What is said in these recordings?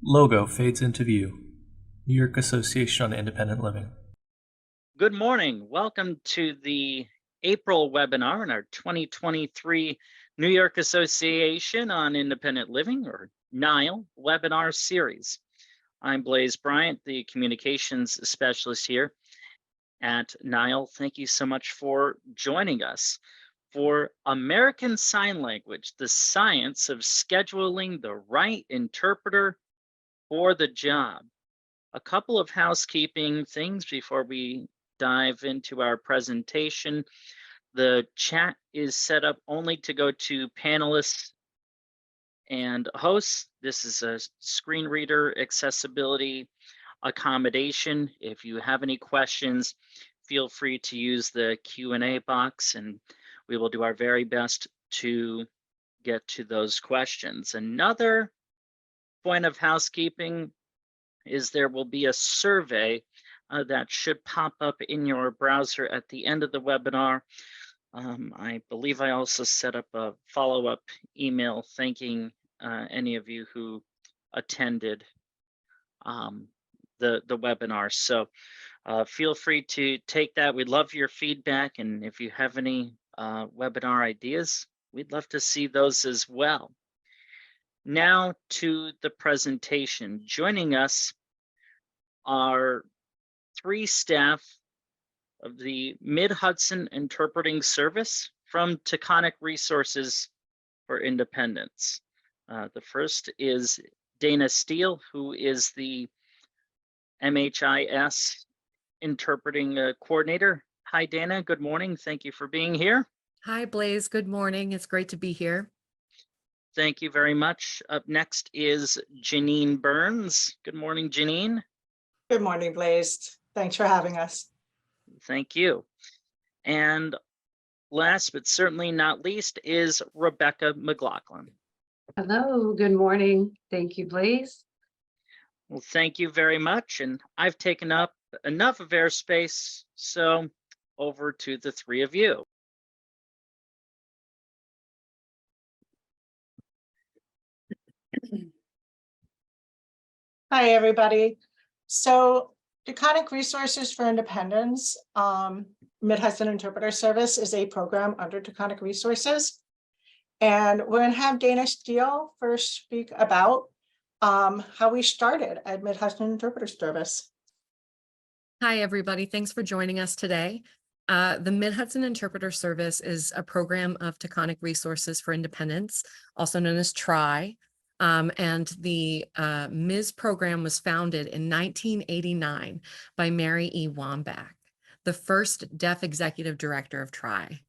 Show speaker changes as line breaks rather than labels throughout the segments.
Logo fades into view. New York Association on Independent Living.
Good morning. Welcome to the April webinar in our 2023 New York Association on Independent Living, or NILE, webinar series. I'm Blaise Bryant, the communications specialist here at NILE. Thank you so much for joining us for American Sign Language, the science of scheduling the right interpreter for the job. A couple of housekeeping things before we dive into our presentation. The chat is set up only to go to panelists and hosts. This is a screen reader accessibility accommodation. If you have any questions, feel free to use the Q&A box and we will do our very best to get to those questions. Another point of housekeeping is there will be a survey that should pop up in your browser at the end of the webinar. I believe I also set up a follow-up email thanking any of you who attended the webinar. So feel free to take that. We'd love your feedback. And if you have any webinar ideas, we'd love to see those as well. Now to the presentation. Joining us are three staff of the Mid-Hudson Interpreting Service from Taconic Resources for Independence. The first is Dana Steele, who is the MHIS interpreting coordinator. Hi, Dana. Good morning. Thank you for being here.
Hi, Blaise. Good morning. It's great to be here.
Thank you very much. Up next is Jeanine Byrnes. Good morning, Jeanine.
Good morning, Blaise. Thanks for having us.
Thank you. And last but certainly not least is Rebecca McLauglin.
Hello, good morning. Thank you, Blaise.
Well, thank you very much. And I've taken up enough of airspace, so over to the three of you.
Hi, everybody. So Taconic Resources for Independence, Mid-Hudson Interpreter Service is a program under Taconic Resources. And we're going to have Dana Steele first speak about how we started at Mid-Hudson Interpreter Service.
Hi, everybody. Thanks for joining us today. The Mid-Hudson Interpreter Service is a program of Taconic Resources for Independence, also known as TRI. And the MIS program was founded in 1989 by Mary E. Wambach, the first deaf executive director of TRI.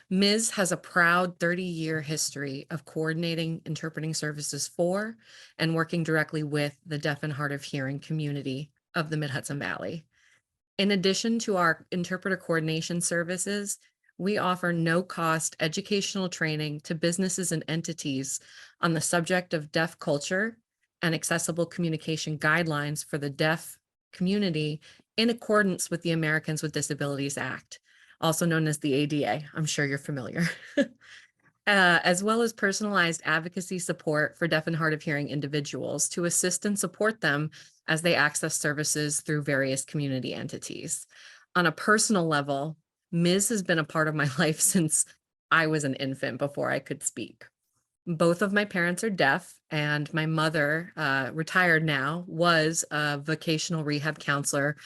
MIS has a proud 30-year history of coordinating interpreting services for and working directly with the deaf and hard of hearing community of the Mid-Hudson Valley. In addition to our interpreter coordination services, we offer no-cost educational training to businesses and entities on the subject of deaf culture and accessible communication guidelines for the deaf community in accordance with the Americans with Disabilities Act, also known as the ADA. I'm sure you're familiar. As well as personalized advocacy support for deaf and hard of hearing individuals to assist and support them as they access services through various community entities. On a personal level, MIS has been a part of my life since I was an infant before I could speak. Both of my parents are deaf, and my mother, retired now, was a vocational rehab counselor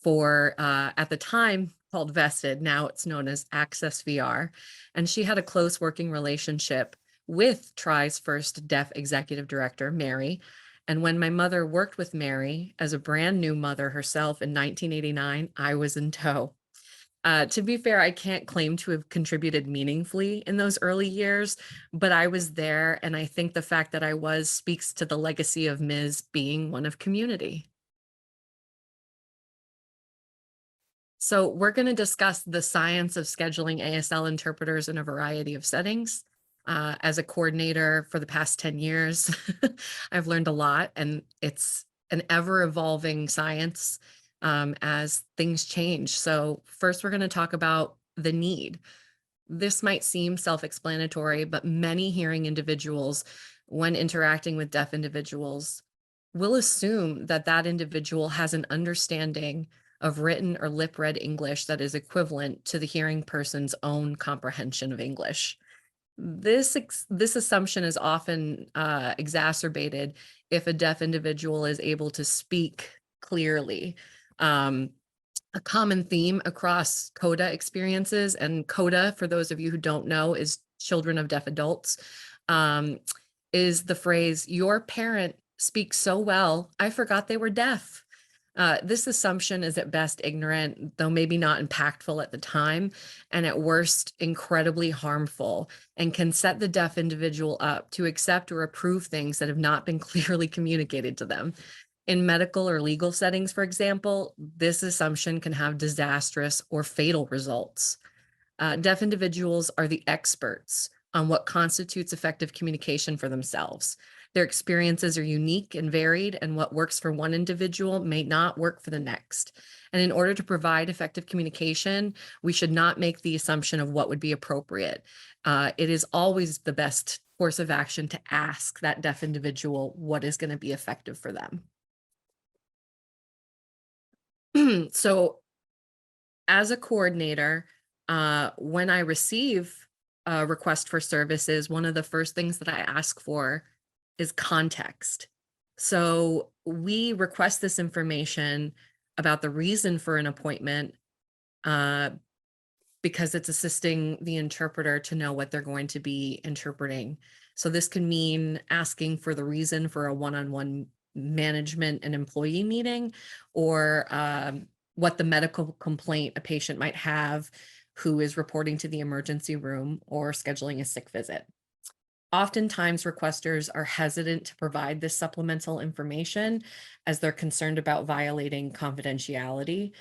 for, at the time, called Vested. Now it's known as Access VR. And she had a close working relationship with TRI's first deaf executive director, Mary. And when my mother worked with Mary as a brand new mother herself in 1989, I was in tow. To be fair, I can't claim to have contributed meaningfully in those early years, but I was there, and I think the fact that I was speaks to the legacy of MIS being one of community. So we're going to discuss the science of scheduling ASL interpreters in a variety of settings. As a coordinator for the past 10 years, I've learned a lot, and it's an ever-evolving science as things change. So first, we're going to talk about the need. This might seem self-explanatory, but many hearing individuals, when interacting with deaf individuals, we'll assume that that individual has an understanding of written or lip-read English that is equivalent to the hearing person's own comprehension of English. This assumption is often exacerbated if a deaf individual is able to speak clearly. A common theme across CODA experiences, and CODA, for those of you who don't know, is children of deaf adults, is the phrase, "Your parent speaks so well, I forgot they were deaf." This assumption is at best ignorant, though maybe not impactful at the time, and at worst incredibly harmful, and can set the deaf individual up to accept or approve things that have not been clearly communicated to them. In medical or legal settings, for example, this assumption can have disastrous or fatal results. Deaf individuals are the experts on what constitutes effective communication for themselves. Their experiences are unique and varied, and what works for one individual may not work for the next. And in order to provide effective communication, we should not make the assumption of what would be appropriate. It is always the best course of action to ask that deaf individual what is going to be effective for them. So as a coordinator, when I receive a request for services, one of the first things that I ask for is context. So we request this information about the reason for an appointment because it's assisting the interpreter to know what they're going to be interpreting. So this can mean asking for the reason for a one-on-one management and employee meeting, or what the medical complaint a patient might have who is reporting to the emergency room or scheduling a sick visit. Oftentimes, requesters are hesitant to provide this supplemental information as they're concerned about violating confidentiality,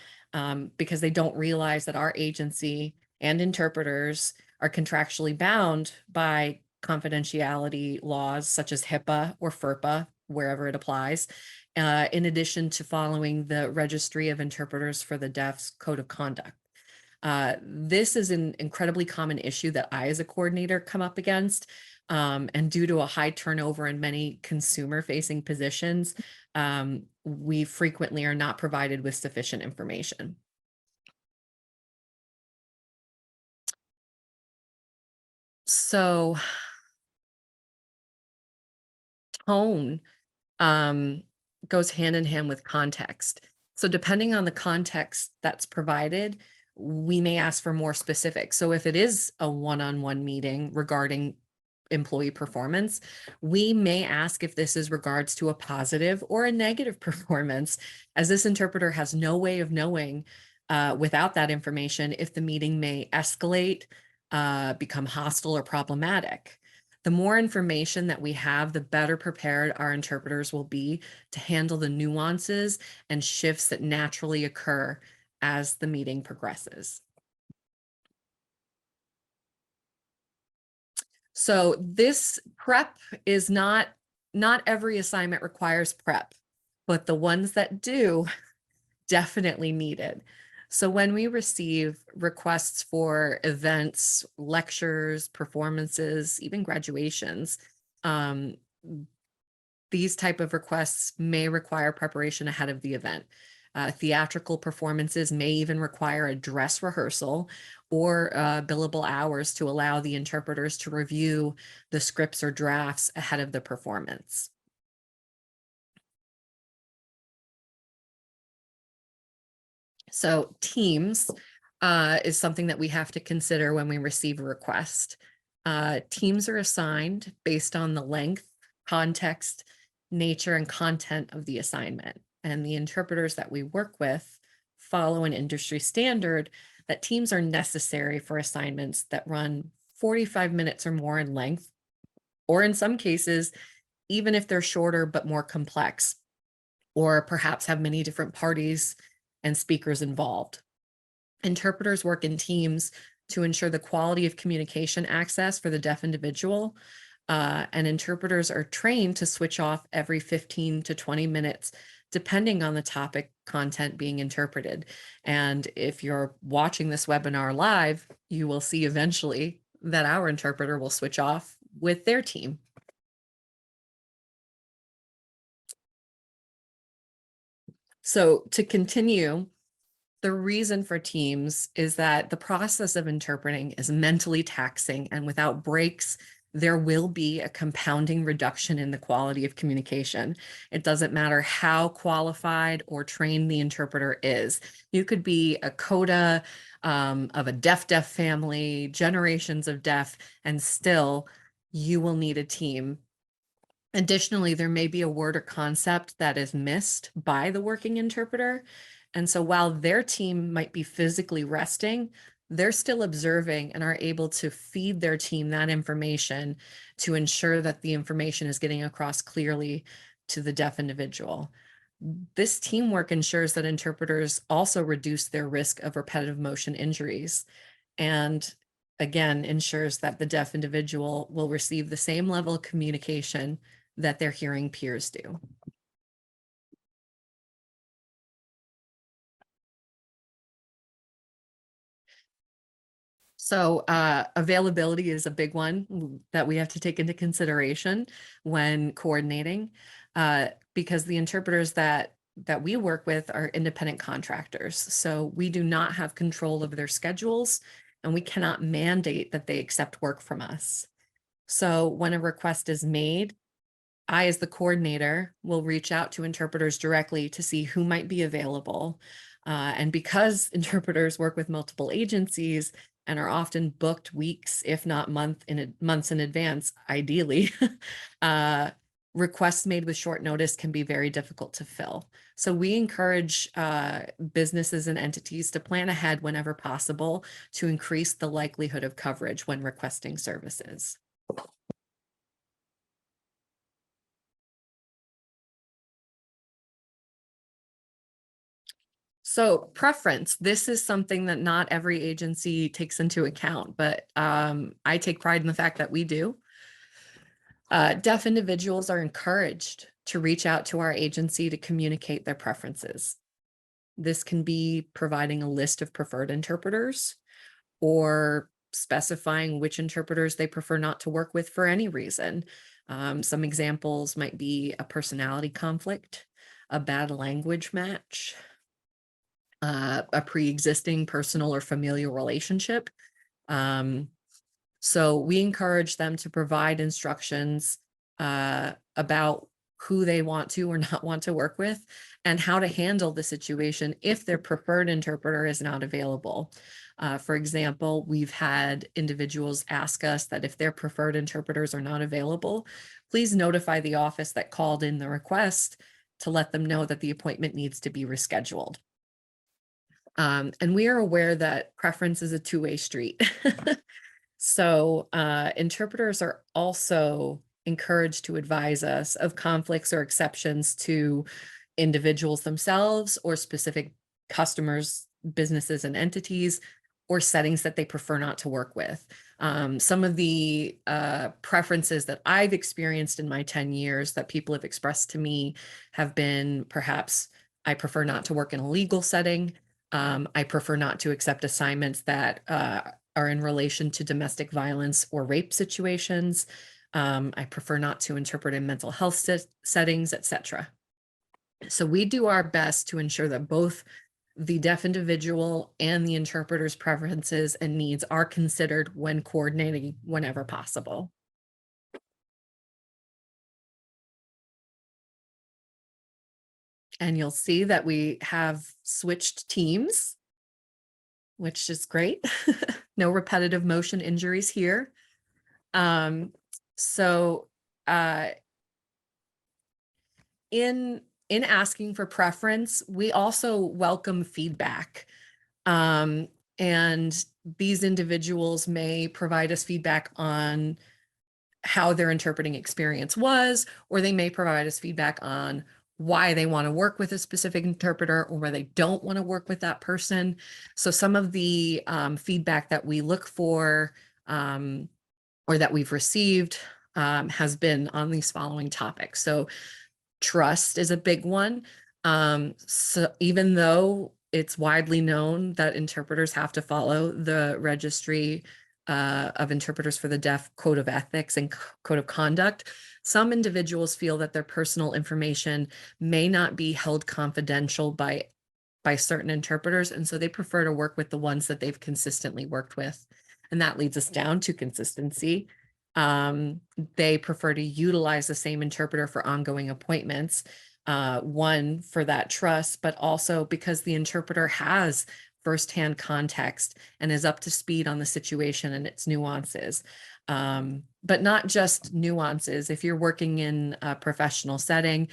because they don't realize that our agency and interpreters are contractually bound by confidentiality laws such as HIPAA or FERPA, wherever it applies, in addition to following the Registry of Interpreters for the Deaf's Code of Conduct. This is an incredibly common issue that I, as a coordinator, come up against. And due to a high turnover in many consumer-facing positions, we frequently are not provided with sufficient information. So, tone goes hand in hand with context. So depending on the context that's provided, we may ask for more specifics. So if it is a one-on-one meeting regarding employee performance, we may ask if this is regards to a positive or a negative performance, as this interpreter has no way of knowing without that information if the meeting may escalate, become hostile or problematic. The more information that we have, the better prepared our interpreters will be to handle the nuances and shifts that naturally occur as the meeting progresses. So this prep is not every assignment requires prep, but the ones that do definitely need it. So when we receive requests for events, lectures, performances, even graduations, these type of requests may require preparation ahead of the event. Theatrical performances may even require a dress rehearsal or billable hours to allow the interpreters to review the scripts or drafts ahead of the performance. So teams is something that we have to consider when we receive a request. Teams are assigned based on the length, context, nature, and content of the assignment. And the interpreters that we work with follow an industry standard that teams are necessary for assignments that run 45 minutes or more in length, or in some cases, even if they're shorter but more complex, or perhaps have many different parties and speakers involved. Interpreters work in teams to ensure the quality of communication access for the deaf individual, and interpreters are trained to switch off every 15 to 20 minutes, depending on the topic content being interpreted. And if you're watching this webinar live, you will see eventually that our interpreter will switch off with their team. So to continue, the reason for teams is that the process of interpreting is mentally taxing, and without breaks, there will be a compounding reduction in the quality of communication. It doesn't matter how qualified or trained the interpreter is. You could be a coda of a deaf family, generations of deaf, and still you will need a team. Additionally, there may be a word or concept that is missed by the working interpreter. And so while their team might be physically resting, they're still observing and are able to feed their team that information to ensure that the information is getting across clearly to the deaf individual. This teamwork ensures that interpreters also reduce their risk of repetitive motion injuries, and again, ensures that the deaf individual will receive the same level of communication that their hearing peers do. So availability is a big one that we have to take into consideration when coordinating, because the interpreters that we work with are independent contractors. So we do not have control of their schedules, and we cannot mandate that they accept work from us. So when a request is made, I, as the coordinator, will reach out to interpreters directly to see who might be available. And because interpreters work with multiple agencies and are often booked weeks, if not months in advance, ideally, requests made with short notice can be very difficult to fill. So we encourage businesses and entities to plan ahead whenever possible to increase the likelihood of coverage when requesting services. So preference, this is something that not every agency takes into account, but I take pride in the fact that we do. Deaf individuals are encouraged to reach out to our agency to communicate their preferences. This can be providing a list of preferred interpreters or specifying which interpreters they prefer not to work with for any reason. Some examples might be a personality conflict, a bad language match, a pre-existing personal or familial relationship. So we encourage them to provide instructions about who they want to or not want to work with, and how to handle the situation if their preferred interpreter is not available. For example, we've had individuals ask us that if their preferred interpreters are not available, please notify the office that called in the request to let them know that the appointment needs to be rescheduled. And we are aware that preference is a two-way street. So interpreters are also encouraged to advise us of conflicts or exceptions to individuals themselves or specific customers, businesses, and entities, or settings that they prefer not to work with. Some of the preferences that I've experienced in my 10 years that people have expressed to me have been, perhaps, I prefer not to work in a legal setting. I prefer not to accept assignments that are in relation to domestic violence or rape situations. I prefer not to interpret in mental health settings, etc. So we do our best to ensure that both the deaf individual and the interpreter's preferences and needs are considered when coordinating whenever possible. And you'll see that we have switched teams, which is great. No repetitive motion injuries here. So in asking for preference, we also welcome feedback. And these individuals may provide us feedback on how their interpreting experience was, or they may provide us feedback on why they want to work with a specific interpreter or where they don't want to work with that person. So some of the feedback that we look for or that we've received has been on these following topics. So trust is a big one. So even though it's widely known that interpreters have to follow the Registry of Interpreters for the Deaf Code of Ethics and Code of Conduct, Some individuals feel that their personal information may not be held confidential by certain interpreters, and so they prefer to work with the ones that they've consistently worked with. And that leads us down to consistency. They prefer to utilize the same interpreter for ongoing appointments, one for that trust, but also because the interpreter has firsthand context and is up to speed on the situation and its nuances. But not just nuances. If you're working in a professional setting,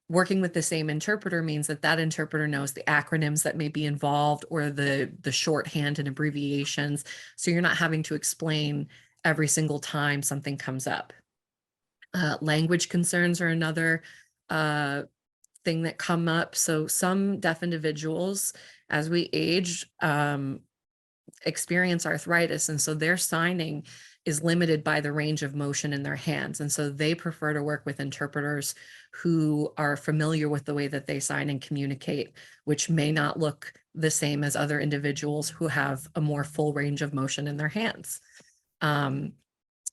working with the same interpreter means that that interpreter knows the acronyms that may be involved or the shorthand and abbreviations. So you're not having to explain every single time something comes up. Language concerns are another thing that come up. So some deaf individuals, as we age, experience arthritis, and so their signing is limited by the range of motion in their hands. And so they prefer to work with interpreters who are familiar with the way that they sign and communicate, which may not look the same as other individuals who have a more full range of motion in their hands.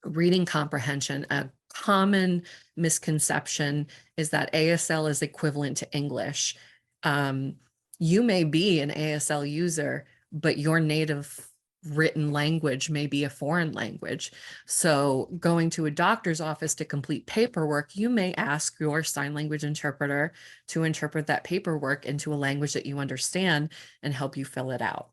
Reading comprehension, a common misconception is that ASL is equivalent to English. You may be an ASL user, but your native written language may be a foreign language. So going to a doctor's office to complete paperwork, you may ask your sign language interpreter to interpret that paperwork into a language that you understand and help you fill it out.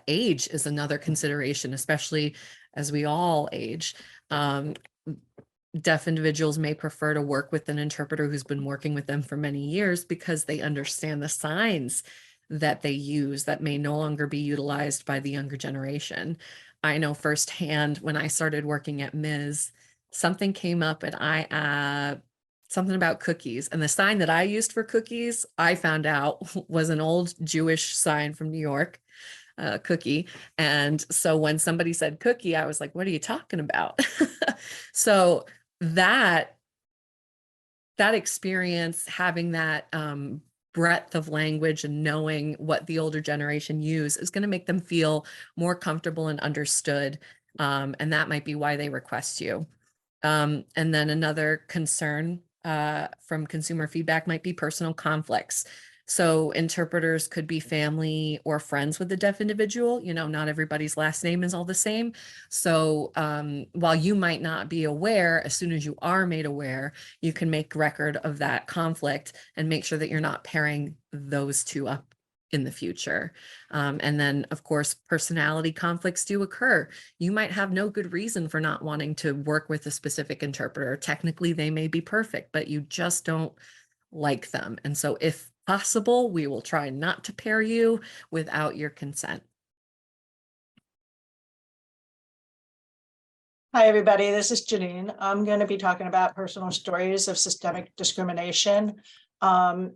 Age is another consideration, especially as we all age. Deaf individuals may prefer to work with an interpreter who's been working with them for many years because they understand the signs that they use that may no longer be utilized by the younger generation. I know firsthand when I started working at MHIS, something came up and something about cookies, and the sign that I used for cookies, I found out was an old Jewish sign from New York, cookie. And so when somebody said cookie, I was like, what are you talking about? So that experience, having that breadth of language and knowing what the older generation use is going to make them feel more comfortable and understood. And that might be why they request you. And then another concern from consumer feedback might be personal conflicts. So interpreters could be family or friends with the deaf individual. You know, not everybody's last name is all the same. So while you might not be aware, as soon as you are made aware, you can make record of that conflict and make sure that you're not pairing those two up in the future. And then, of course, personality conflicts do occur. You might have no good reason for not wanting to work with a specific interpreter. Technically, they may be perfect, but you just don't like them. And so if possible, we will try not to pair you without your consent.
Hi, everybody. This is Jeanine. I'm going to be talking about personal stories of systemic discrimination. I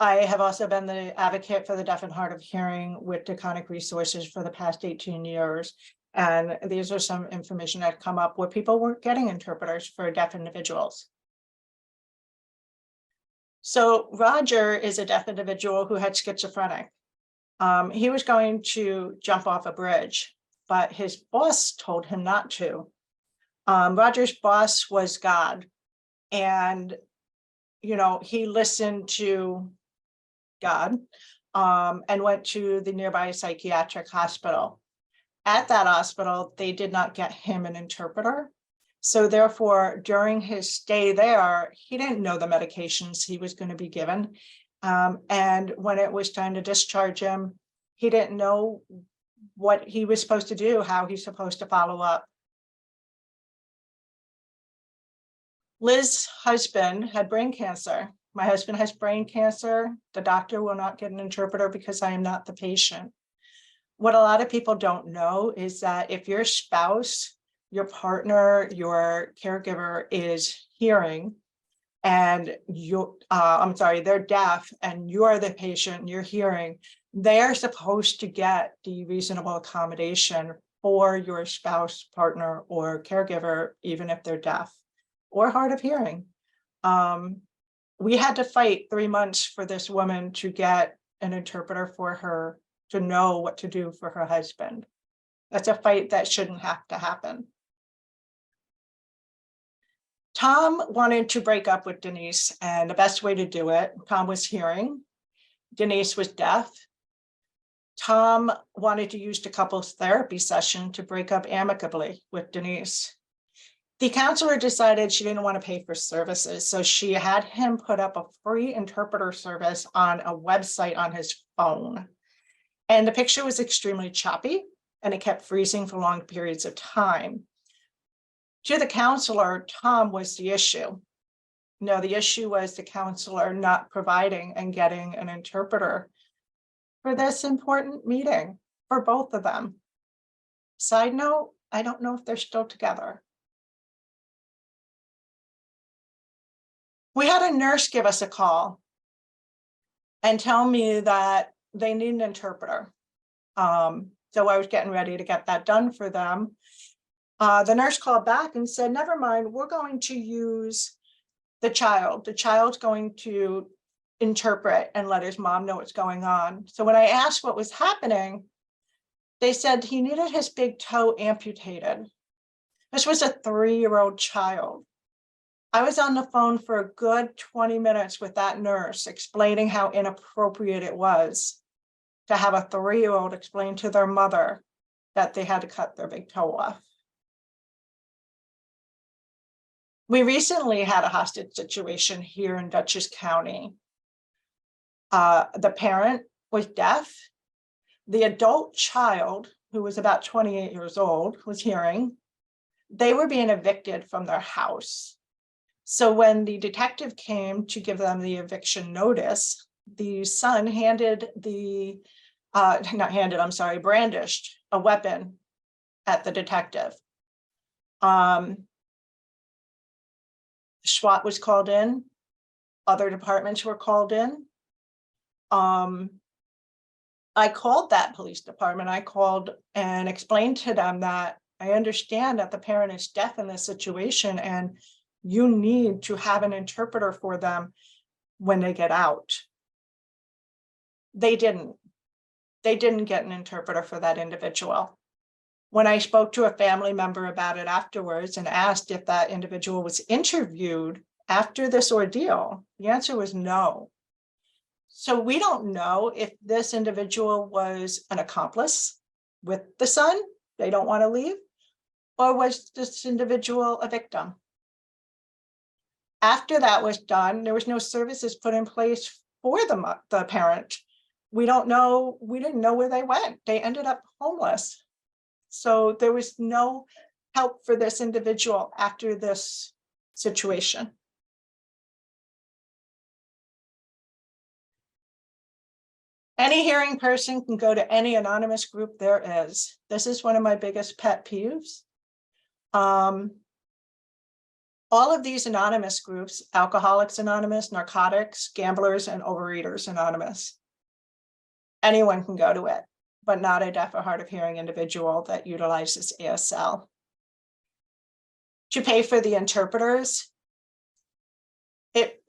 have also been the advocate for the deaf and hard of hearing with Taconic Resources for the past 18 years. And these are some information that come up where people weren't getting interpreters for deaf individuals. So Roger is a deaf individual who had schizophrenic. He was going to jump off a bridge, but his boss told him not to. Roger's boss was God, and he listened to God and went to the nearby psychiatric hospital. At that hospital, they did not get him an interpreter. So therefore, during his stay there, he didn't know the medications he was going to be given. And when it was time to discharge him, he didn't know what he was supposed to do, how he's supposed to follow up. Liz's husband had brain cancer. My husband has brain cancer. The doctor will not get an interpreter because I am not the patient. What a lot of people don't know is that if your spouse, your partner, your caregiver is hearing and they're deaf and you're the patient and you're hearing, they're supposed to get the reasonable accommodation for your spouse, partner, or caregiver, even if they're deaf or hard of hearing. We had to fight 3 months for this woman to get an interpreter for her to know what to do for her husband. That's a fight that shouldn't have to happen. Tom wanted to break up with Denise, and the best way to do it, Tom was hearing, Denise was deaf. Tom wanted to use the couple's therapy session to break up amicably with Denise. The counselor decided she didn't want to pay for services, so she had him put up a free interpreter service on a website on his phone. And the picture was extremely choppy, and it kept freezing for long periods of time. To the counselor, Tom was the issue. No, the issue was the counselor not providing and getting an interpreter for this important meeting for both of them. Side note, I don't know if they're still together. We had a nurse give us a call and tell me that they need an interpreter. So I was getting ready to get that done for them. The nurse called back and said, never mind, we're going to use the child. The child's going to interpret and let his mom know what's going on. So when I asked what was happening, they said he needed his big toe amputated. This was a 3-year-old child. I was on the phone for a good 20 minutes with that nurse explaining how inappropriate it was to have a 3-year-old explain to their mother that they had to cut their big toe off. We recently had a hostage situation here in Dutchess County. The parent was deaf. The adult child, who was about 28 years old, was hearing. They were being evicted from their house. So when the detective came to give them the eviction notice, the son brandished a weapon at the detective. SWAT was called in. Other departments were called in. I called that police department. I called and explained to them that I understand that the parent is deaf in this situation and you need to have an interpreter for them when they get out. They didn't get an interpreter for that individual. When I spoke to a family member about it afterwards and asked if that individual was interviewed after this ordeal, the answer was no. So we don't know if this individual was an accomplice with the son, they don't want to leave, or was this individual a victim? After that was done, there was no services put in place for the parent. We didn't know where they went. They ended up homeless. So there was no help for this individual after this situation. Any hearing person can go to any anonymous group there is. This is one of my biggest pet peeves. All of these anonymous groups, Alcoholics Anonymous, Narcotics, Gamblers, and Overeaters Anonymous. Anyone can go to it, but not a deaf or hard of hearing individual that utilizes ASL. To pay for the interpreters, it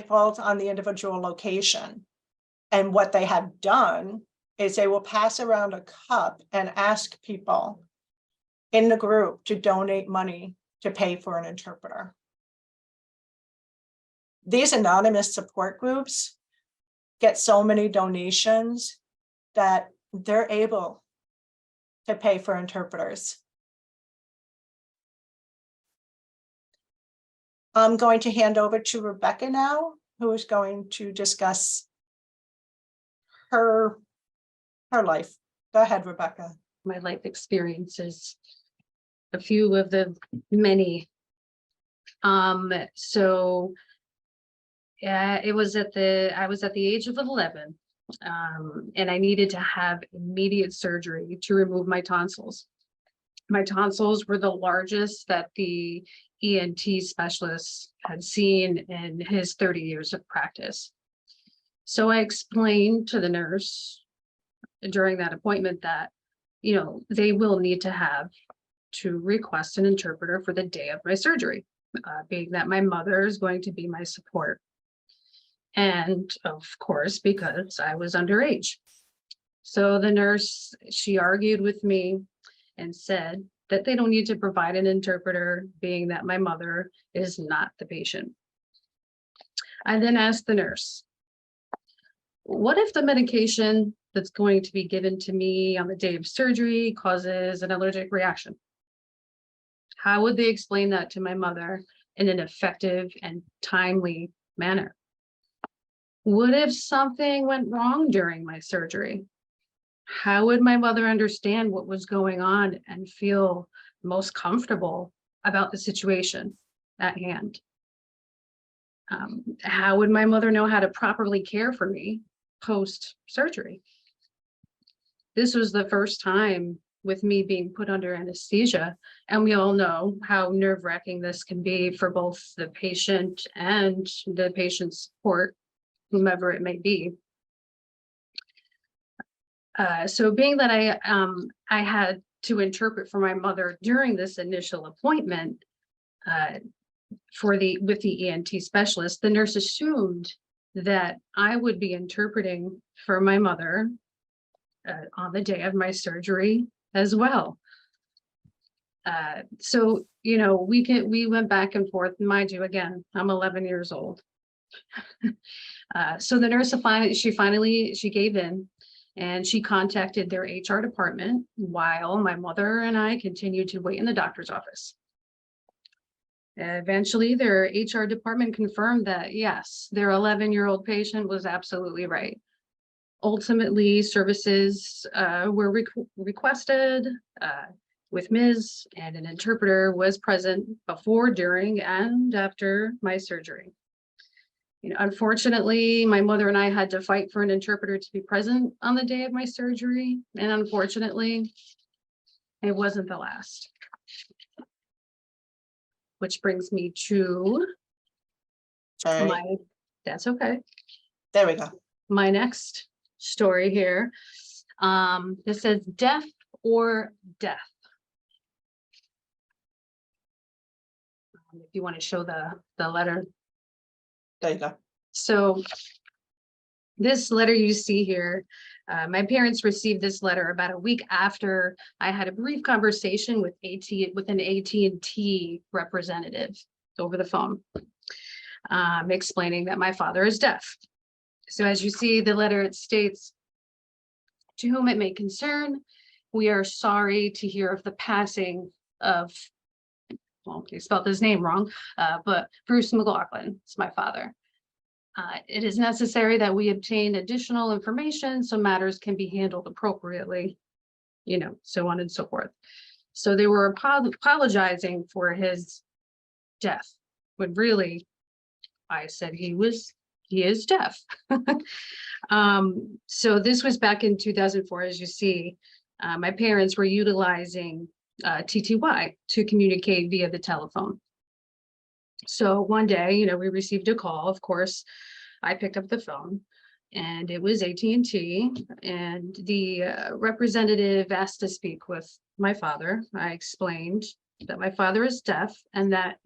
falls on the individual location. And what they have done is they will pass around a cup and ask people in the group to donate money to pay for an interpreter. These anonymous support groups get so many donations that they're able to pay for interpreters. I'm going to hand over to Rebecca now, who is going to discuss her life. Go ahead, Rebecca.
My life experiences, a few of the many. So yeah, I was at the age of 11, and I needed to have immediate surgery to remove my tonsils. My tonsils were the largest that the ENT specialist had seen in his 30 years of practice. So I explained to the nurse during that appointment that, they will need to request an interpreter for the day of my surgery, being that my mother is going to be my support. And of course, because I was underage. So the nurse, she argued with me and said, that they don't need to provide an interpreter, being that my mother is not the patient. I then asked the nurse, what if the medication that's going to be given to me on the day of surgery causes an allergic reaction? How would they explain that to my mother in an effective and timely manner? What if something went wrong during my surgery? How would my mother understand what was going on and feel most comfortable about the situation at hand? How would my mother know how to properly care for me post-surgery? This was the first time with me being put under anesthesia, and we all know how nerve-wracking this can be for both the patient and the patient's support, whomever it may be. So being that I had to interpret for my mother during this initial appointment with the ENT specialist, the nurse assumed that I would be interpreting for my mother on the day of my surgery as well. So, you know, we went back and forth. Mind you, again, I'm 11 years old. So the nurse finally gave in, and she contacted their HR department while my mother and I continued to wait in the doctor's office. Eventually, their HR department confirmed that, yes, their 11-year-old patient was absolutely right. Ultimately, services were requested with Ms. and an interpreter was present before, during, and after my surgery. You know, unfortunately, my mother and I had to fight for an interpreter to be present on the day of my surgery, and unfortunately, it wasn't the last. Which brings me to
Sorry.
that's okay.
There we go.
My next story here. This says deaf or death. If you want to show the letter.
There you go.
So this letter you see here, my parents received this letter about a week after I had a brief conversation with an AT&T representative over the phone, explaining that my father is deaf. So as you see the letter, it states, to whom it may concern, we are sorry to hear of the passing of, well, you spelled his name wrong, but Bruce McLauglin is my father. It is necessary that we obtain additional information so matters can be handled appropriately, you know, so on and so forth. So they were apologizing for his death, when really I said he is deaf. So this was back in 2004, as you see. My parents were utilizing TTY to communicate via the telephone. So one day, you know, we received a call. Of course, I picked up the phone, and it was AT&T, and the representative asked to speak with my father. I explained that my father is deaf and that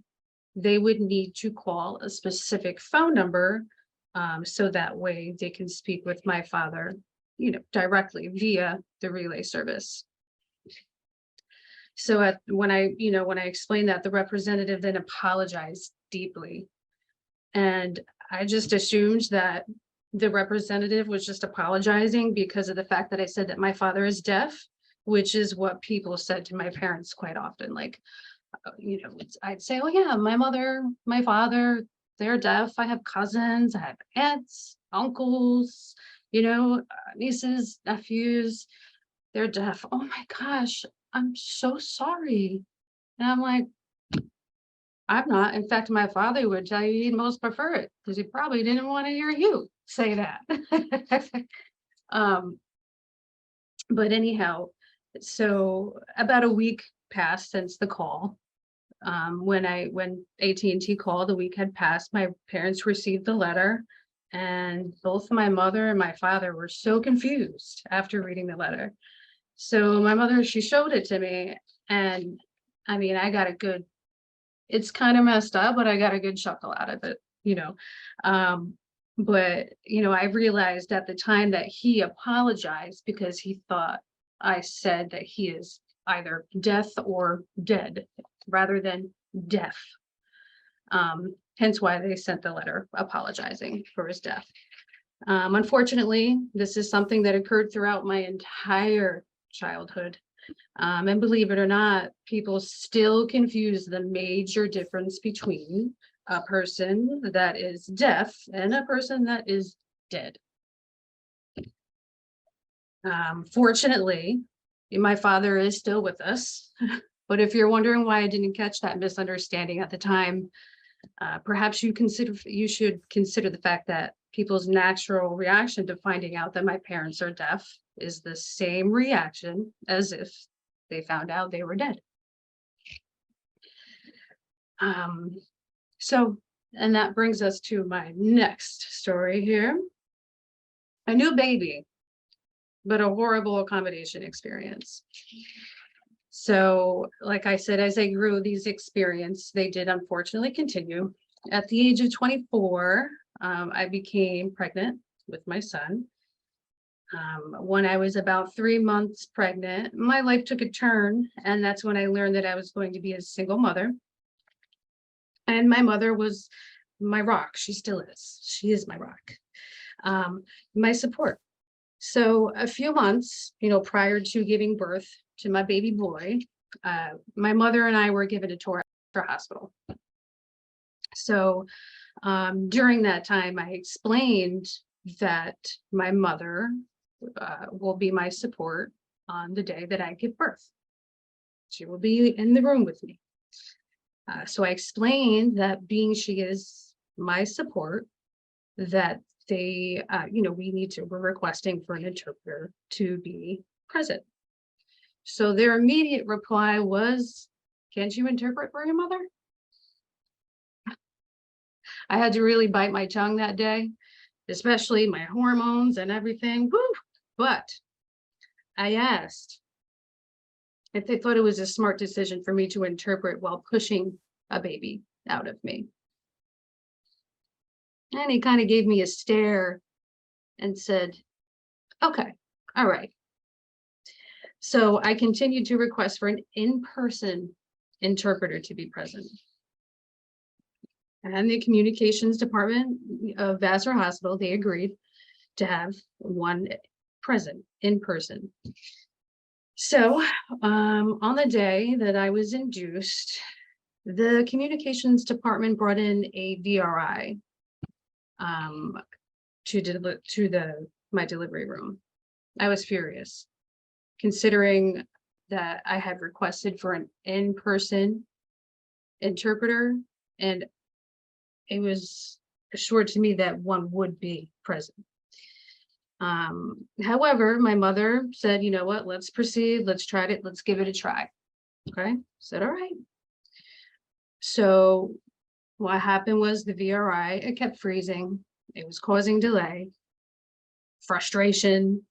they would need to call a specific phone number, so that way they can speak with my father, you know, directly via the relay service. So when I explained that, the representative then apologized deeply. And I just assumed that the representative was just apologizing because of the fact that I said that my father is deaf, which is what people said to my parents quite often. Like, you know, I'd say, oh yeah, my mother, my father, they're deaf. I have cousins, I have aunts, uncles, you know, nieces, nephews, they're deaf. Oh my gosh, I'm so sorry. And I'm like, I'm not. In fact, my father would tell you he'd most prefer it because he probably didn't want to hear you say that. But anyhow, so about a week passed since the call. When AT&T called, a week had passed, my parents received the letter, and both my mother and my father were so confused after reading the letter. So my mother, she showed it to me, and I mean, I got a good, it's kind of messed up, but I got a good chuckle out of it, you know. But, you know, I realized at the time that he apologized because he thought I said that he is either death or dead rather than deaf. Hence why they sent the letter apologizing for his death. Unfortunately, this is something that occurred throughout my entire childhood. And believe it or not, people still confuse the major difference between a person that is deaf and a person that is dead. Fortunately, my father is still with us, but if you're wondering why I didn't catch that misunderstanding at the time, perhaps you should consider the fact that people's natural reaction to finding out that my parents are deaf is the same reaction as if they found out they were dead. And that brings us to my next story here. A new baby, but a horrible accommodation experience. So, like I said, as I grew these experiences, they did unfortunately continue. At the age of 24, I became pregnant with my son. When I was about 3 months pregnant, my life took a turn, and that's when I learned that I was going to be a single mother. And my mother was my rock. She still is. She is my rock, my support. So a few months, prior to giving birth to my baby boy, my mother and I were given a tour to a hospital. So during that time, I explained that my mother will be my support on the day that I give birth. She will be in the room with me. So I explained that being she is my support, that we're requesting for an interpreter to be present. So their immediate reply was, "Can't you interpret for your mother?" I had to really bite my tongue that day, especially my hormones and everything. Woo! But I asked if they thought it was a smart decision for me to interpret while pushing a baby out of me. And he kind of gave me a stare and said, "Okay, all right." So I continued to request for an in-person interpreter to be present. And the communications department of Vassar Hospital, they agreed to have one present in person. So on the day that I was induced, the communications department brought in a VRI to my delivery room. I was furious, considering that I had requested for an in-person interpreter, and it was assured to me that one would be present. However, my mother said, "You know what, let's proceed, let's try it, let's give it a try." Okay, said, all right. So what happened was the VRI, it kept freezing. It was causing delay, frustration,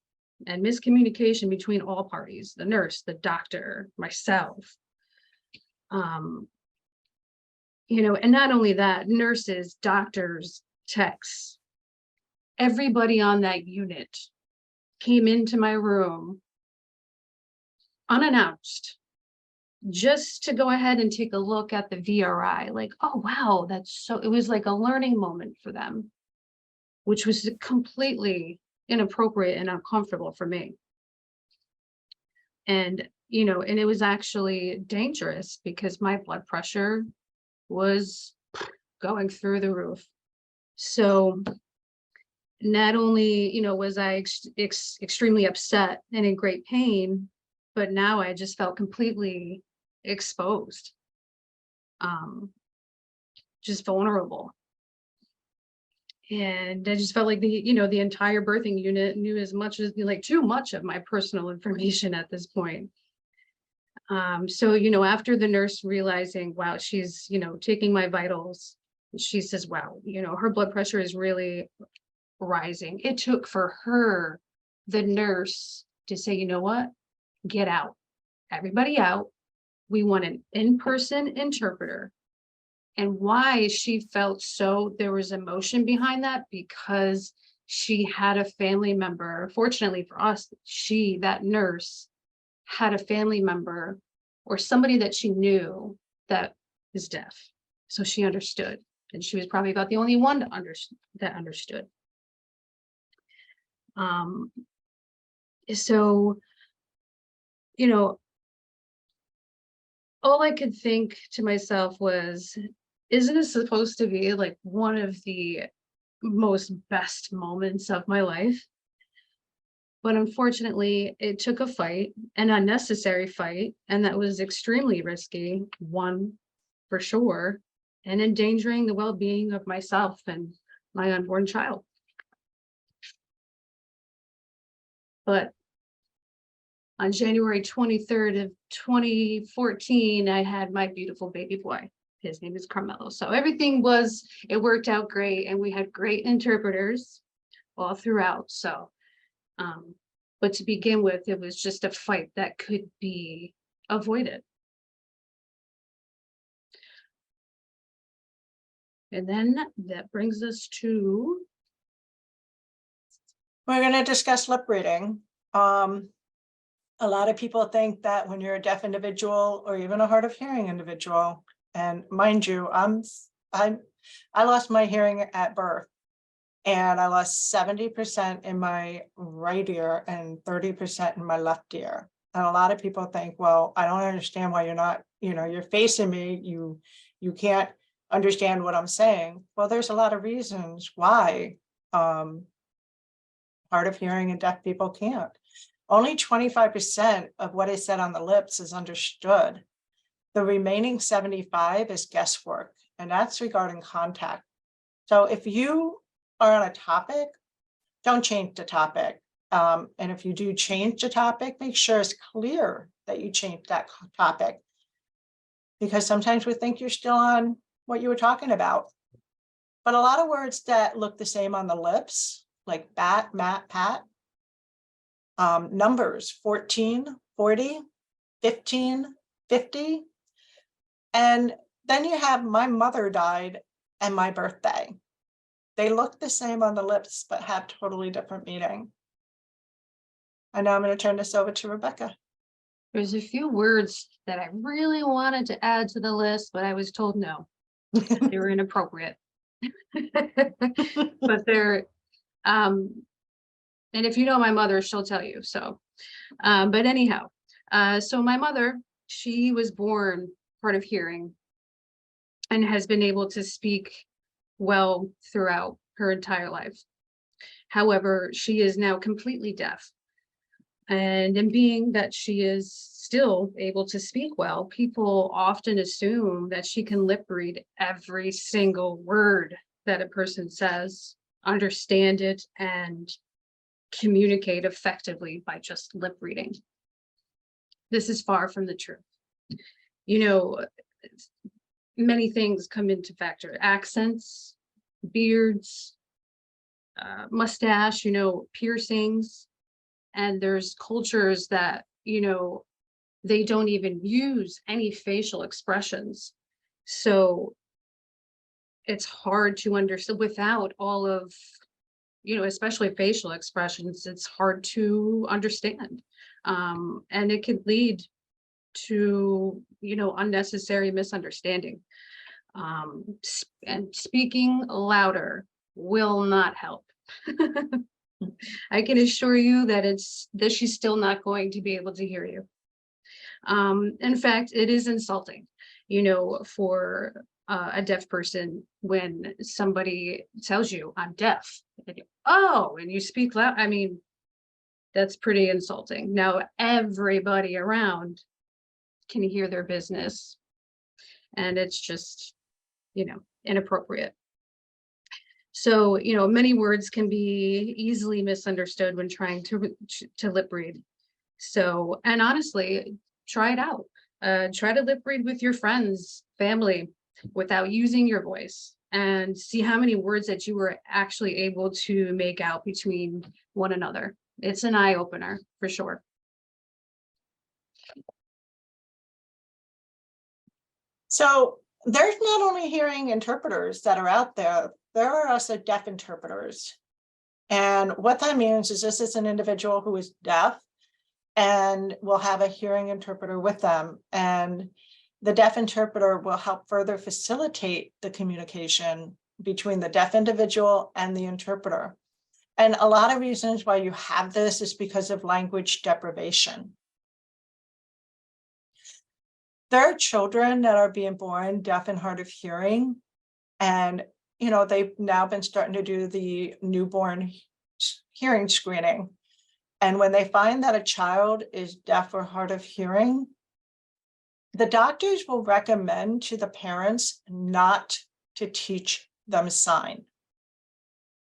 and miscommunication between all parties, the nurse, the doctor, myself. And not only that, nurses, doctors, techs, everybody on that unit came into my room unannounced, just to go ahead and take a look at the VRI. Like, oh, wow, it was like a learning moment for them, which was completely inappropriate and uncomfortable for me. And it was actually dangerous because my blood pressure was going through the roof. So not only, was I extremely upset and in great pain, but now I just felt completely exposed, just vulnerable. And I just felt like the entire birthing unit knew as much as too much of my personal information at this point. So, after the nurse realizing, wow, she's, taking my vitals, she says, wow, her blood pressure is really rising. It took for her, the nurse, to say, you know what, get out, everybody out. We want an in-person interpreter. And why she felt there was emotion behind that, because she had a family member, fortunately for us, that nurse had a family member or somebody that she knew that is deaf. So she understood, and she was probably about the only one that understood. So, you know, all I could think to myself was, isn't it supposed to be like one of the most best moments of my life? But unfortunately, it took a fight, an unnecessary fight, and that was extremely risky, one for sure, and endangering the well-being of myself and my unborn child. But on January 23rd of 2014, I had my beautiful baby boy. His name is Carmelo. So it worked out great, and we had great interpreters all throughout. So, but to begin with, it was just a fight that could be avoided. And then that brings us to,
We're going to discuss lip reading. A lot of people think that when you're a deaf individual or even a hard of hearing individual, and mind you, I lost my hearing at birth, and I lost 70% in my right ear and 30% in my left ear. And a lot of people think, well, I don't understand why you're not, you're facing me, you can't understand what I'm saying. Well, there's a lot of reasons why hard of hearing and deaf people can't. Only 25% of what is said on the lips is understood. The remaining 75% is guesswork, and that's regarding contact. So if you are on a topic, don't change the topic. And if you do change the topic, make sure it's clear that you change that topic. Because sometimes we think you're still on what you were talking about. But a lot of words that look the same on the lips, like bat, mat, pat, numbers 14, 40, 15, 50. And then you have my mother died and my birthday. They look the same on the lips, but have totally different meaning. And now I'm going to turn this over to Rebecca.
there's a few words that I really wanted to add to the list, but I was told no, they were inappropriate. But they're, and if you know my mother, she'll tell you so. But anyhow, so my mother, she was born hard of hearing and has been able to speak well throughout her entire life. However, she is now completely deaf. And in being that she is still able to speak well, people often assume that she can lip read every single word that a person says, understand it, and communicate effectively by just lip reading. This is far from the truth. Many things come into factor: accents, beards, mustache, piercings. And there's cultures that, they don't even use any facial expressions. So it's hard to understand without all of, especially facial expressions, it's hard to understand. And it could lead to, unnecessary misunderstanding. And speaking louder will not help. I can assure you that she's still not going to be able to hear you. In fact, it is insulting, for a deaf person when somebody tells you I'm deaf. And you speak loud. I mean, that's pretty insulting. Now everybody around can hear their business, and it's just, inappropriate. So, many words can be easily misunderstood when trying to lip read. So, and honestly, try it out. Try to lip read with your friends, family, without using your voice, and see how many words that you were actually able to make out between one another. It's an eye opener for sure.
So there's not only hearing interpreters that are out there, there are also deaf interpreters. And what that means is this is an individual who is deaf and will have a hearing interpreter with them. And the deaf interpreter will help further facilitate the communication between the deaf individual and the interpreter. And a lot of reasons why you have this is because of language deprivation. There are children that are being born deaf and hard of hearing. And, they've now been starting to do the newborn hearing screening. And when they find that a child is deaf or hard of hearing, the doctors will recommend to the parents not to teach them sign.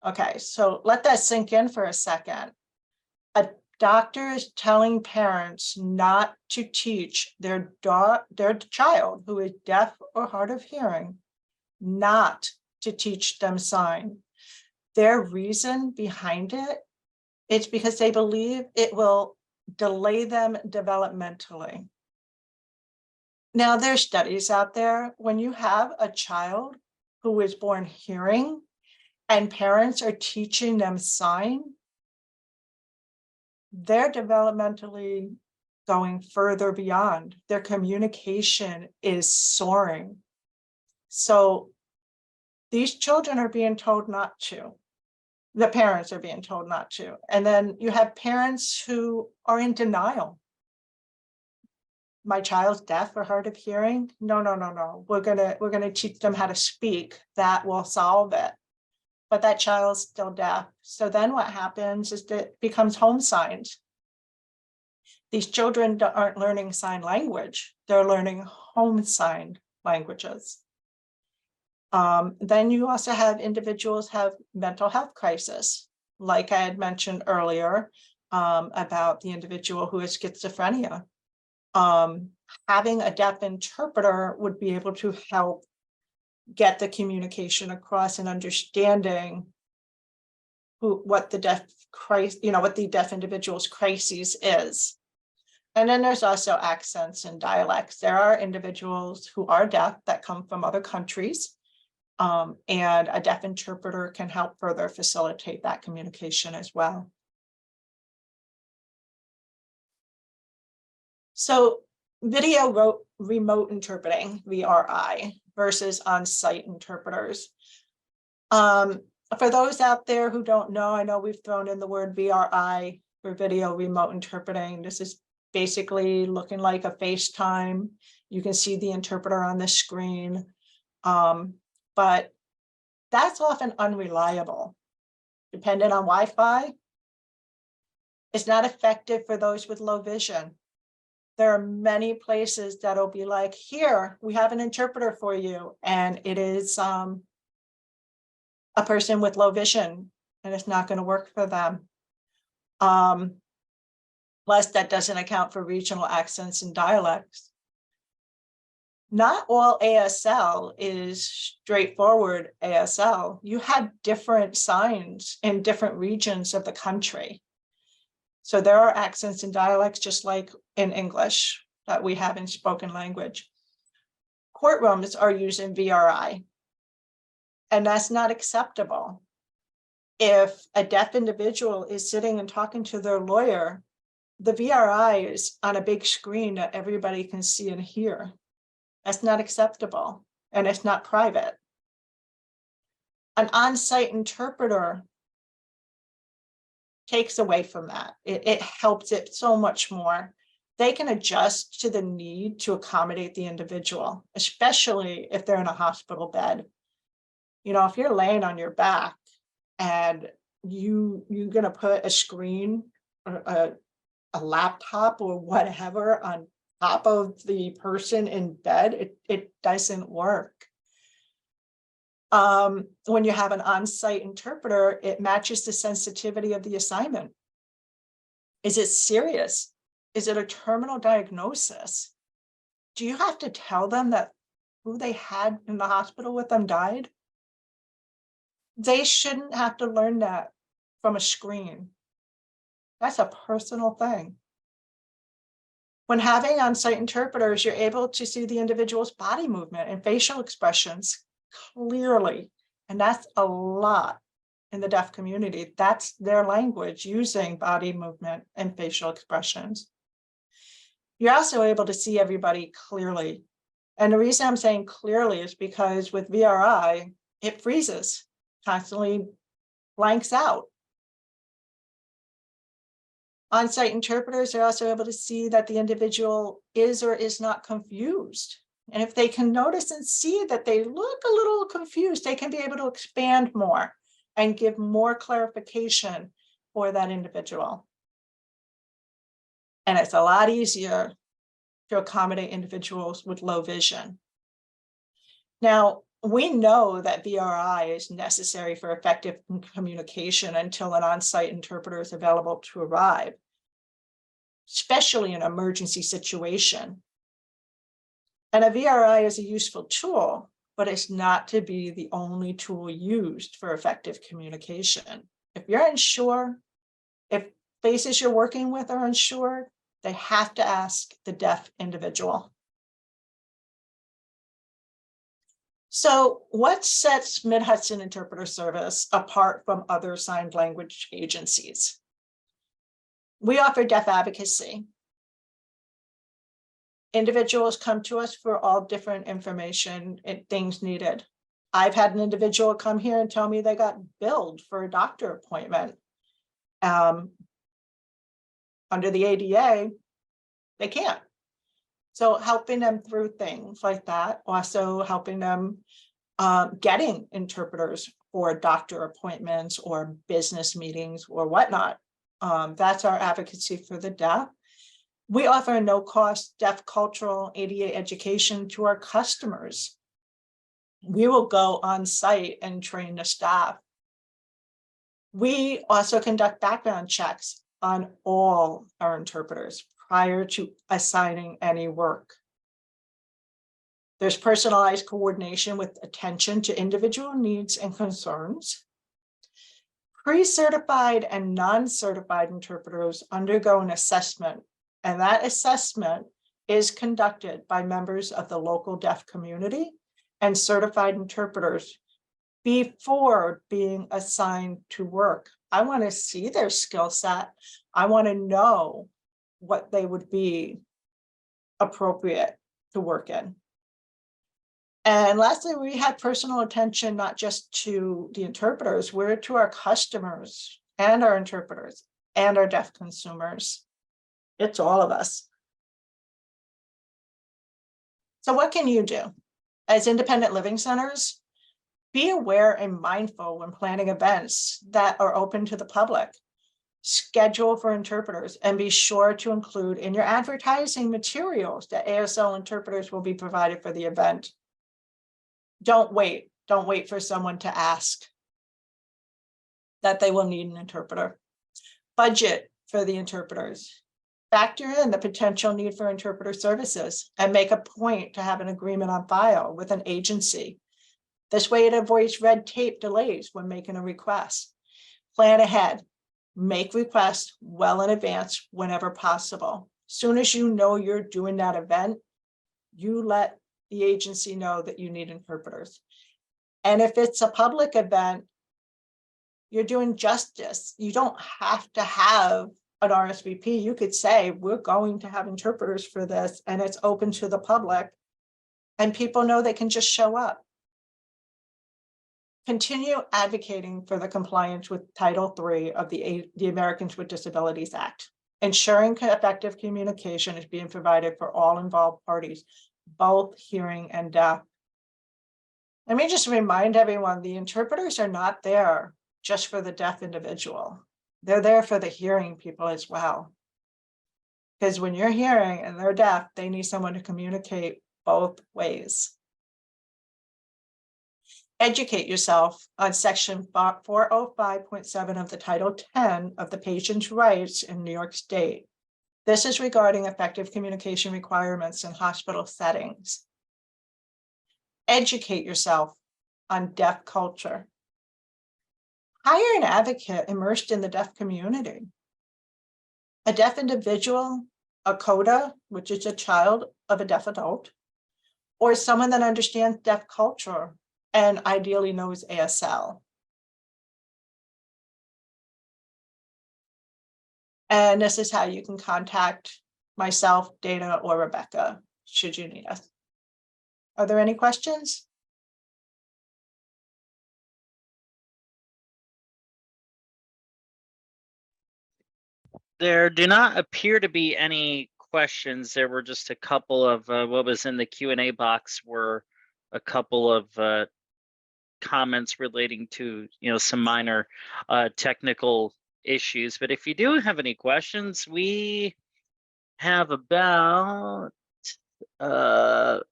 Okay, so let that sink in for a second. A doctor is telling parents not to teach their child who is deaf or hard of hearing, not to teach them sign. Their reason behind it, it's because they believe it will delay them developmentally. Now, there's studies out there, when you have a child who is born hearing and parents are teaching them sign, they're developmentally going further beyond. Their communication is soaring. So these children are being told not to. The parents are being told not to. And then you have parents who are in denial. My child's deaf or hard of hearing? No. We're gonna teach them how to speak. That will solve it. But that child's still deaf. So then what happens is that it becomes home signs. These children aren't learning sign language. They're learning home sign languages. Then you also have individuals have mental health crisis, like I had mentioned earlier, about the individual who has schizophrenia. Having a deaf interpreter would be able to help get the communication across and understanding what the deaf individual's crisis is. And then there's also accents and dialects. There are individuals who are deaf that come from other countries. And a deaf interpreter can help further facilitate that communication as well. So video remote interpreting, VRI, versus on-site interpreters. For those out there who don't know, I know we've thrown in the word VRI for video remote interpreting. This is basically looking like a FaceTime. You can see the interpreter on the screen. But that's often unreliable. Depending on Wi-Fi, it's not effective for those with low vision. There are many places that'll be like, here, we have an interpreter for you. And it is a person with low vision, and it's not going to work for them. Plus, that doesn't account for regional accents and dialects. Not all ASL is straightforward ASL. You have different signs in different regions of the country. So there are accents and dialects, just like in English that we have in spoken language. Courtrooms are using VRI, and that's not acceptable. If a deaf individual is sitting and talking to their lawyer, the VRI is on a big screen that everybody can see and hear. That's not acceptable, and it's not private. An on-site interpreter takes away from that. It helps it so much more. They can adjust to the need to accommodate the individual, especially if they're in a hospital bed. If you're laying on your back and you're gonna put a screen or a laptop or whatever on top of the person in bed, it doesn't work. When you have an on-site interpreter, it matches the sensitivity of the assignment. Is it serious? Is it a terminal diagnosis? Do you have to tell them that who they had in the hospital with them died? They shouldn't have to learn that from a screen. That's a personal thing. When having on-site interpreters, you're able to see the individual's body movement and facial expressions clearly, and that's a lot in the deaf community. That's their language, using body movement and facial expressions. You're also able to see everybody clearly. And the reason I'm saying clearly is because with VRI, it freezes, constantly blanks out. On-site interpreters are also able to see that the individual is or is not confused. And if they can notice and see that they look a little confused, they can be able to expand more and give more clarification for that individual. And it's a lot easier to accommodate individuals with low vision. Now, we know that VRI is necessary for effective communication until an on-site interpreter is available to arrive, especially in an emergency situation. And a VRI is a useful tool, but it's not to be the only tool used for effective communication. If you're unsure, if faces you're working with are unsure, they have to ask the deaf individual. So what sets Mid-Hudson Interpreter Service apart from other signed language agencies? We offer deaf advocacy. Individuals come to us for all different information and things needed. I've had an individual come here and tell me they got billed for a doctor appointment. Under the ADA, they can't. So helping them through things like that, also helping them getting interpreters for doctor appointments or business meetings or whatnot. That's our advocacy for the deaf. We offer a no-cost deaf cultural ADA education to our customers. We will go on site and train the staff. We also conduct background checks on all our interpreters prior to assigning any work. There's personalized coordination with attention to individual needs and concerns. Pre-certified and non-certified interpreters undergo an assessment, and that assessment is conducted by members of the local deaf community and certified interpreters before being assigned to work. I want to see their skill set. I want to know what they would be appropriate to work in. And lastly, we have personal attention, not just to the interpreters, we're to our customers and our interpreters and our deaf consumers. It's all of us. So what can you do? As independent living centers, be aware and mindful when planning events that are open to the public. Schedule for interpreters and be sure to include in your advertising materials that ASL interpreters will be provided for the event. Don't wait for someone to ask that they will need an interpreter. Budget for the interpreters. Factor in the potential need for interpreter services and make a point to have an agreement on file with an agency. This way it avoids red tape delays when making a request. Plan ahead. Make requests well in advance whenever possible. Soon as you know you're doing that event, you let the agency know that you need interpreters. And if it's a public event, you're doing justice. You don't have to have an RSVP. You could say, we're going to have interpreters for this, and it's open to the public, and people know they can just show up. Continue advocating for the compliance with Title III of the Americans with Disabilities Act. Ensuring effective communication is being provided for all involved parties, both hearing and deaf. Let me just remind everyone, the interpreters are not there just for the deaf individual. They're there for the hearing people as well. Because when you're hearing and they're deaf, they need someone to communicate both ways. Educate yourself on section 405.7 of the Title 10 of the Patient's Rights in New York State. This is regarding effective communication requirements in hospital settings. Educate yourself on deaf culture. Hire an advocate immersed in the deaf community. A deaf individual, a CODA, which is a child of a deaf adult, or someone that understands deaf culture and ideally knows ASL. And this is how you can contact myself, Dana, or Rebecca, should you need us. Are there any questions?
There do not appear to be any questions. There were just a couple of what was in the Q&A box were a couple of comments relating to, some minor technical issues. But if you do have any questions, we have about 8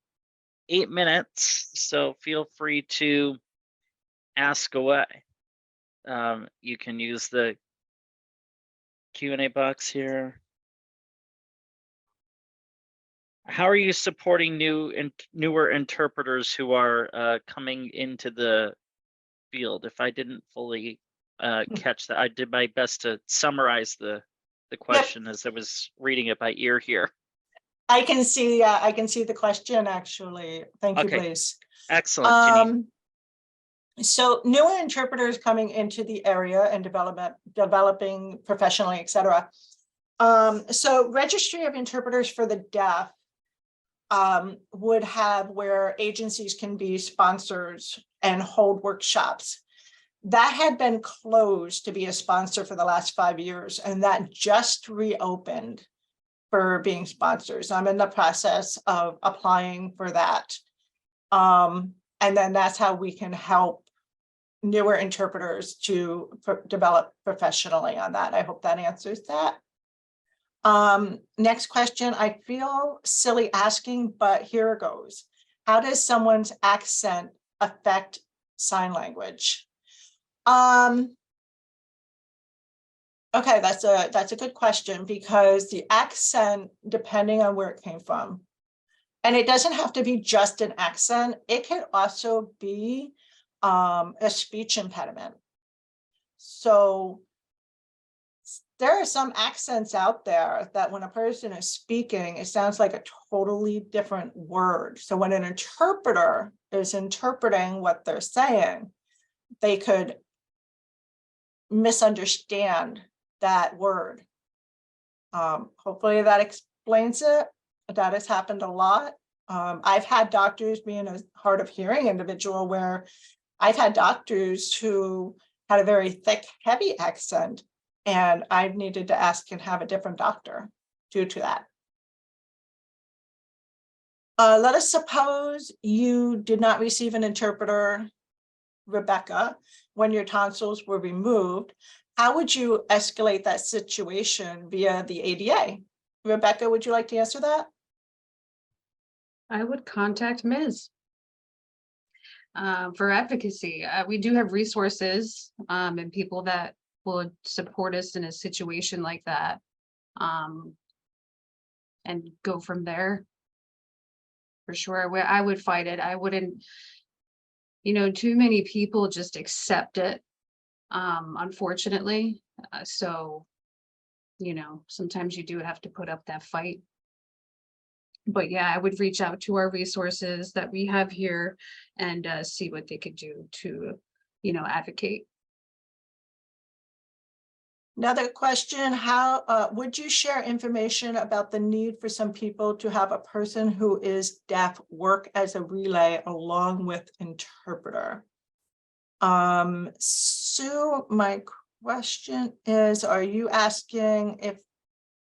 minutes, so feel free to ask away. You can use the Q&A box here. How are you supporting newer interpreters who are coming into the field? If I didn't fully catch that, I did my best to summarize the question as I was reading it by ear here.
I can see the question actually. Thank you, Blaze.
Excellent, Jeanine.
So newer interpreters coming into the area and developing professionally, etc. So Registry of Interpreters for the Deaf would have where agencies can be sponsors and hold workshops. That had been closed to be a sponsor for the last 5 years, and that just reopened for being sponsors. I'm in the process of applying for that. And then that's how we can help newer interpreters to develop professionally on that. I hope that answers that. Next question. I feel silly asking, but here it goes. How does someone's accent affect sign language? Okay, that's a good question, because the accent, depending on where it came from, and it doesn't have to be just an accent, it could also be a speech impediment. So there are some accents out there that when a person is speaking, it sounds like a totally different word. So when an interpreter is interpreting what they're saying, they could misunderstand that word. Hopefully that explains it. That has happened a lot. I've had doctors, being a hard of hearing individual, where I've had doctors who had a very thick, heavy accent, and I've needed to ask and have a different doctor due to that. Let us suppose you did not receive an interpreter, Rebecca, when your tonsils were removed. How would you escalate that situation via the ADA? Rebecca, would you like to answer that?
I would contact Ms. For advocacy. We do have resources and people that will support us in a situation like that, and go from there. For sure, I would fight it. I wouldn't, too many people just accept it, unfortunately. So, sometimes you do have to put up that fight. But yeah, I would reach out to our resources that we have here and see what they could do to, advocate.
Another question, how would you share information about the need for some people to have a person who is deaf work as a relay along with interpreter? Sue, my question is, are you asking if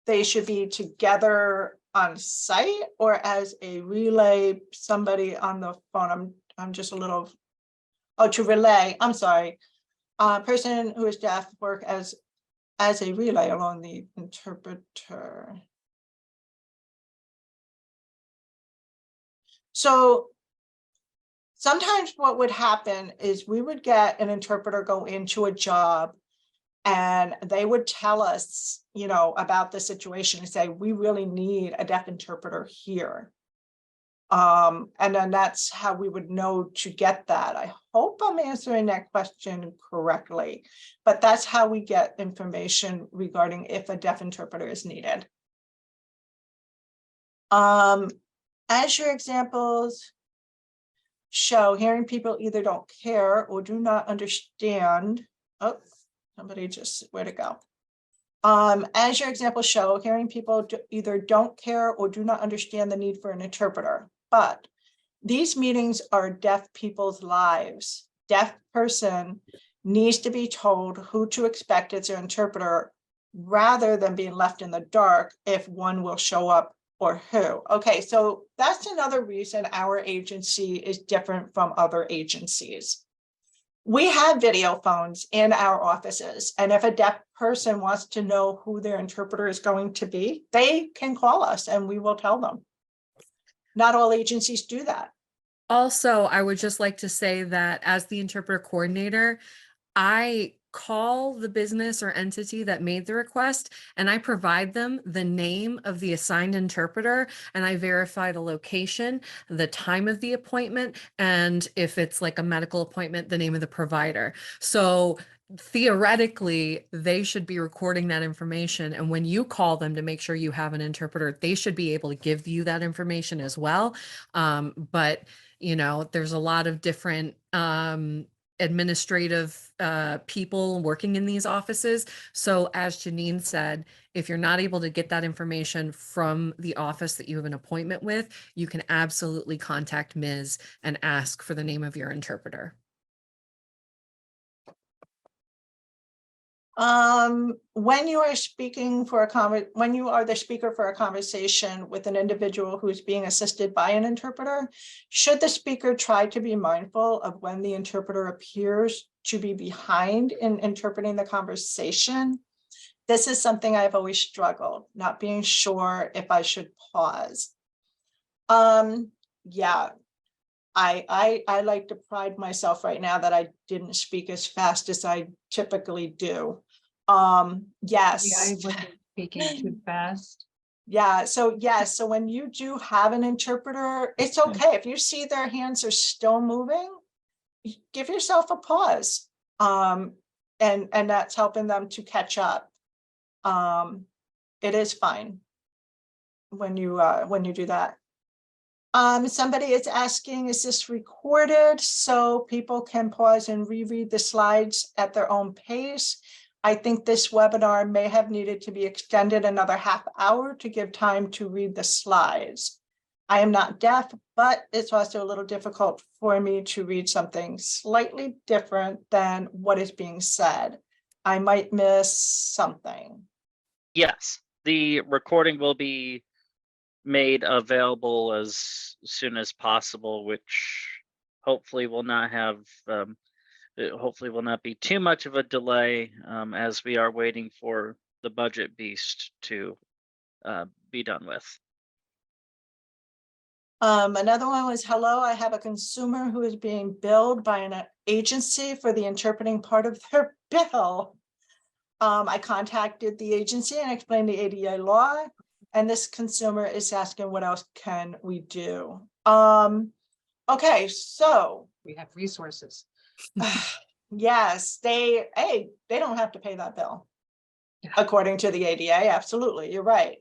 they should be together on site or as a relay, somebody on the phone? I'm just a little, to relay, I'm sorry. Person who is deaf work as a relay along the interpreter. So sometimes what would happen is we would get an interpreter go into a job and they would tell us, about the situation and say, we really need a deaf interpreter here. And then that's how we would know to get that. I hope I'm answering that question correctly, but that's how we get information regarding if a deaf interpreter is needed. As your examples show, hearing people either don't care or do not understand. Oh, somebody just, where'd it go? As your examples show, hearing people either don't care or do not understand the need for an interpreter. But these meetings are deaf people's lives. Deaf person needs to be told who to expect as their interpreter rather than being left in the dark if one will show up or who. Okay, so that's another reason our agency is different from other agencies. We have video phones in our offices, and if a deaf person wants to know who their interpreter is going to be, they can call us and we will tell them. Not all agencies do that.
Also, I would just like to say that as the interpreter coordinator, I call the business or entity that made the request and I provide them the name of the assigned interpreter, and I verify the location, the time of the appointment, and if it's like a medical appointment, the name of the provider. So theoretically, they should be recording that information. And when you call them to make sure you have an interpreter, they should be able to give you that information as well. But you know, there's a lot of different administrative people working in these offices. So as Jeanine said, if you're not able to get that information from the office that you have an appointment with, you can absolutely contact Ms. and ask for the name of your interpreter.
When you are speaking for when you are the speaker for a conversation with an individual who is being assisted by an interpreter, should the speaker try to be mindful of when the interpreter appears to be behind in interpreting the conversation? This is something I've always struggled, not being sure if I should pause. Yeah. I like to pride myself right now that I didn't speak as fast as I typically do. Yes.
Yeah, I wasn't speaking too fast.
Yeah, so yes, so when you do have an interpreter, it's okay. If you see their hands are still moving, give yourself a pause. And that's helping them to catch up. It is fine when you do that. Somebody is asking, is this recorded so people can pause and reread the slides at their own pace? I think this webinar may have needed to be extended another half hour to give time to read the slides. I am not deaf, but it's also a little difficult for me to read something slightly different than what is being said. I might miss something.
Yes, the recording will be made available as soon as possible, which hopefully will not have hopefully will not be too much of a delay, as we are waiting for the budget beast to be done with.
Another one was, hello, I have a consumer who is being billed by an agency for the interpreting part of their bill. I contacted the agency and explained the ADA law, and this consumer is asking what else can we do? Okay, so
We have resources.
yes, they don't have to pay that bill.
Yeah.
According to the ADA, absolutely, you're right.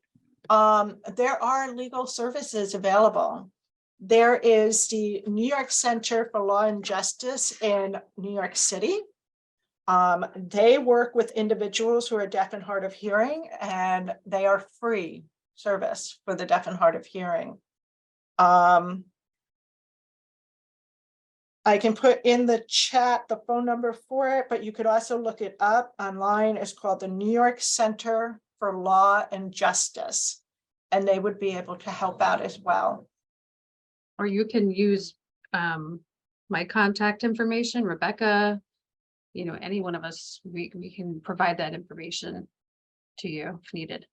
There are legal services available. There is the New York Center for Law and Justice in New York City. They work with individuals who are deaf and hard of hearing, and they are free service for the deaf and hard of hearing. I can put in the chat the phone number for it, but you could also look it up online. It's called the New York Center for Law and Justice, and they would be able to help out as well.
Or you can use my contact information, Rebecca, you know, any one of us, we can provide that information to you if needed,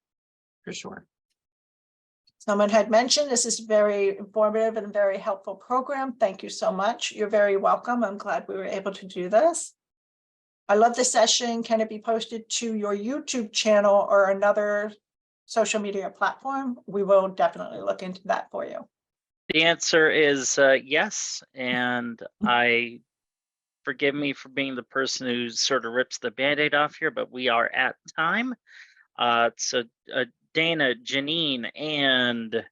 for sure.
Someone had mentioned this is very informative and very helpful program. Thank you so much. You're very welcome. I'm glad we were able to do this. I love the session. Can it be posted to your YouTube channel or another social media platform? We will definitely look into that for you.
The answer is yes, and forgive me for being the person who sort of rips the Band-Aid off here, but we are at time. So Dana, Jeanine, and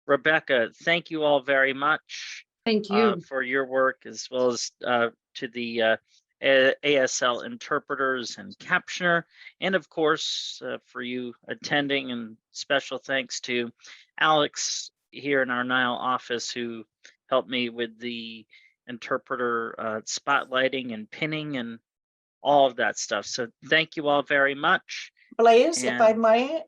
Rebecca, thank you all very much.
Thank you.
For your work, as well as to the ASL Interpreters and Captioner, and of course, for you attending, and special thanks to Alex here in our Nile office who helped me with the interpreter spotlighting and pinning and all of that stuff. So thank you all very much.
Blaze, if I
And
might,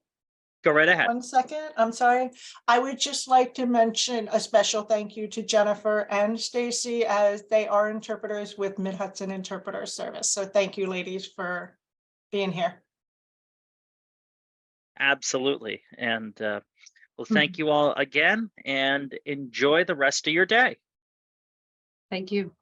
go right ahead.
1 second, I'm sorry. I would just like to mention a special thank you to Jennifer and Stacy, as they are interpreters with Mid-Hudson Interpreter Service. So thank you, ladies, for being here.
Absolutely. And well, thank you all again, and enjoy the rest of your day.
Thank you.